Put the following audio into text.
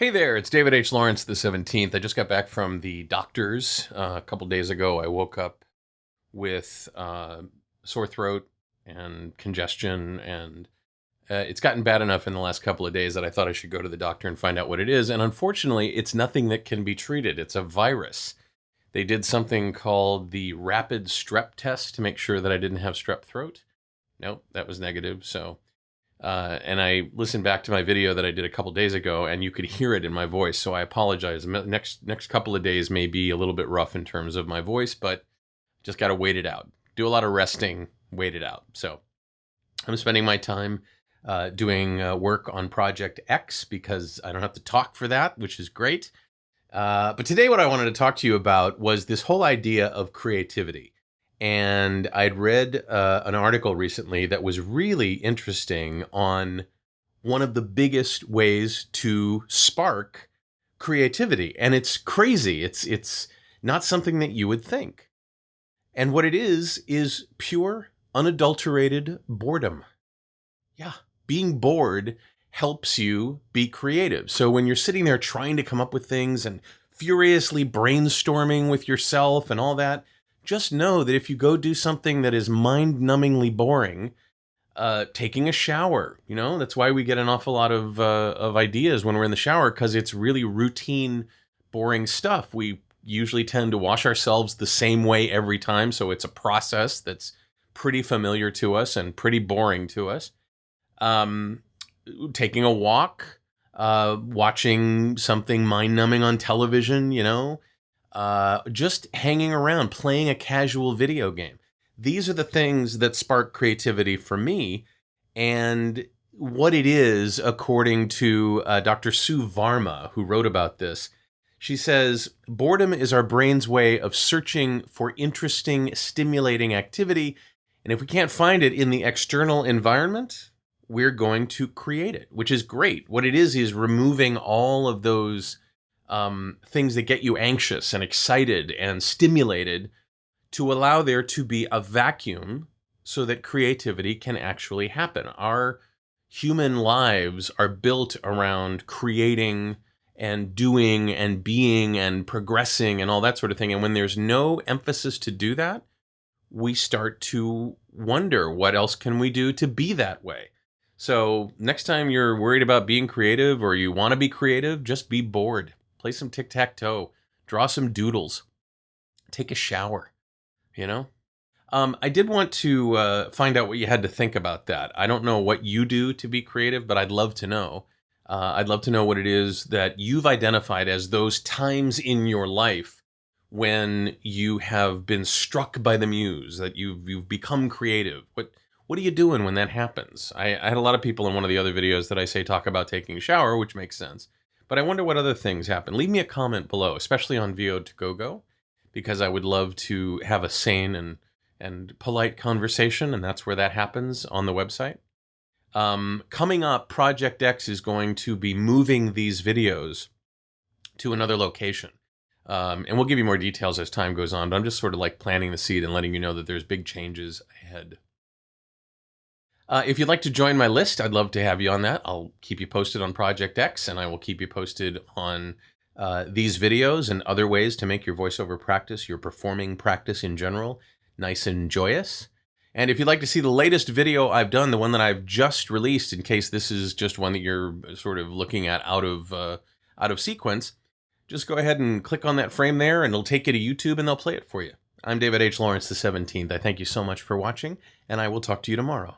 Hey there, it's David H. Lawrence, the 17th. I just got back from the doctor's a couple days ago. I woke up with sore throat and congestion, and it's gotten bad enough in the last couple of days that I thought I should go to the doctor and find out what it is. And unfortunately, it's nothing that can be treated. It's a virus. They did something called the rapid strep test to make sure that I didn't have strep throat. Nope, that was negative. And I listened back to my video that I did a couple days ago, and you could hear it in my voice. So I apologize. Next couple of days may be a little bit rough in terms of my voice, but just got to wait it out. Do a lot of resting, wait it out. So I'm spending my time doing work on Project X because I don't have to talk for that, which is great. But today what I wanted to talk to you about was this whole idea of creativity. And I'd read an article recently that was really interesting on one of the biggest ways to spark creativity. And it's crazy. It's not something that you would think. And what it is pure, unadulterated boredom. Yeah, being bored helps you be creative. So when you're sitting there trying to come up with things and furiously brainstorming with yourself and all that, just know that if you go do something that is mind-numbingly boring, taking a shower, that's why we get an awful lot of ideas when we're in the shower, because it's really routine, boring stuff. We usually tend to wash ourselves the same way every time, so it's a process that's pretty familiar to us and pretty boring to us. Taking a walk, watching something mind-numbing on television, just hanging around, playing a casual video game. These are the things that spark creativity for me. And what it is, according to Dr. Sue Varma, who wrote about this, she says, boredom is our brain's way of searching for interesting, stimulating activity. And if we can't find it in the external environment, we're going to create it, which is great. What it is removing all of those things that get you anxious and excited and stimulated to allow there to be a vacuum so that creativity can actually happen. Our human lives are built around creating and doing and being and progressing and all that sort of thing. And when there's no emphasis to do that, we start to wonder, what else can we do to be that way? So next time you're worried about being creative or you want to be creative, just be bored. Play some tic-tac-toe, draw some doodles, take a shower, I did want to find out what you had to think about that. I don't know what you do to be creative, but I'd love to know. I'd love to know what it is that you've identified as those times in your life when you have been struck by the muse, that you've become creative. What are you doing when that happens? I had a lot of people in one of the other videos that I say talk about taking a shower, which makes sense. But I wonder what other things happen. Leave me a comment below, especially on VO2GoGo, because I would love to have a sane and polite conversation, and that's where that happens on the website. Coming up, Project X is going to be moving these videos to another location. And we'll give you more details as time goes on, but I'm just sort of like planting the seed and letting you know that there's big changes ahead. If you'd like to join my list, I'd love to have you on that. I'll keep you posted on Project X, and I will keep you posted on these videos and other ways to make your voiceover practice, your performing practice in general, nice and joyous. And if you'd like to see the latest video I've done, the one that I've just released, in case this is just one that you're sort of looking at out of sequence, just go ahead and click on that frame there, and it'll take you to YouTube, and they'll play it for you. I'm David H. Lawrence, the 17th. I thank you so much for watching, and I will talk to you tomorrow.